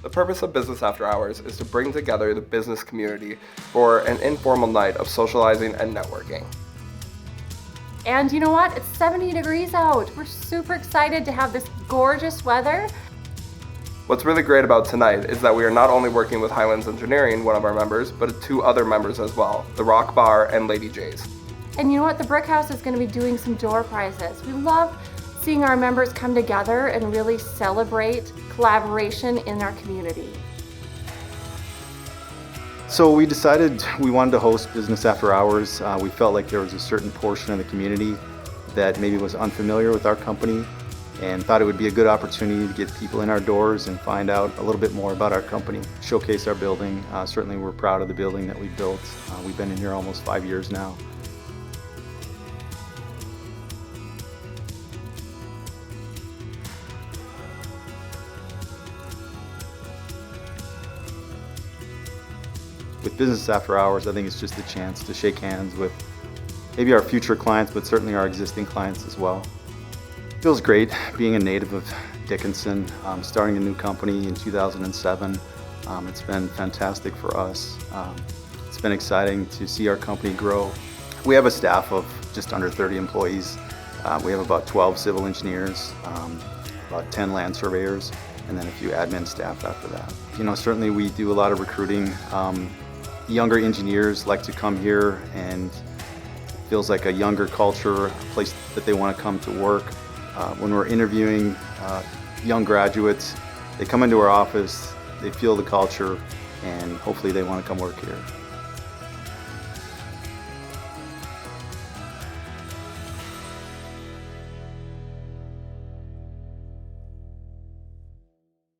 The purpose of Business After Hours is to bring together the business community for an informal night of socializing and networking. And you know what? It's 70 degrees out. We're super excited to have this gorgeous weather. What's really great about tonight is that we are not only working with Highlands Engineering, one of our members, but two other members as well, the Rock Bar and Lady J's. And you know what? The Brickhouse is going to be doing some door prizes. We love seeing our members come together and really celebrate collaboration in our community. So we decided we wanted to host Business After Hours. We felt like there was a certain portion of the community that maybe was unfamiliar with our company and thought it would be a good opportunity to get people in our doors and find out a little bit more about our company, showcase our building. Certainly we're proud of the building that we built. We've been in here almost 5 years now. With Business After Hours, I think it's just a chance to shake hands with maybe our future clients, but certainly our existing clients as well. It feels great being a native of Dickinson, starting a new company in 2007. It's been fantastic for us. It's been exciting to see our company grow. We have a staff of just under 30 employees. We have about 12 civil engineers, about 10 land surveyors, and then a few admin staff after that. You know, certainly we do a lot of recruiting. Younger engineers like to come here, and it feels like a younger culture, a place that they want to come to work. When we're interviewing young graduates, they come into our office, they feel the culture, and hopefully they want to come work here.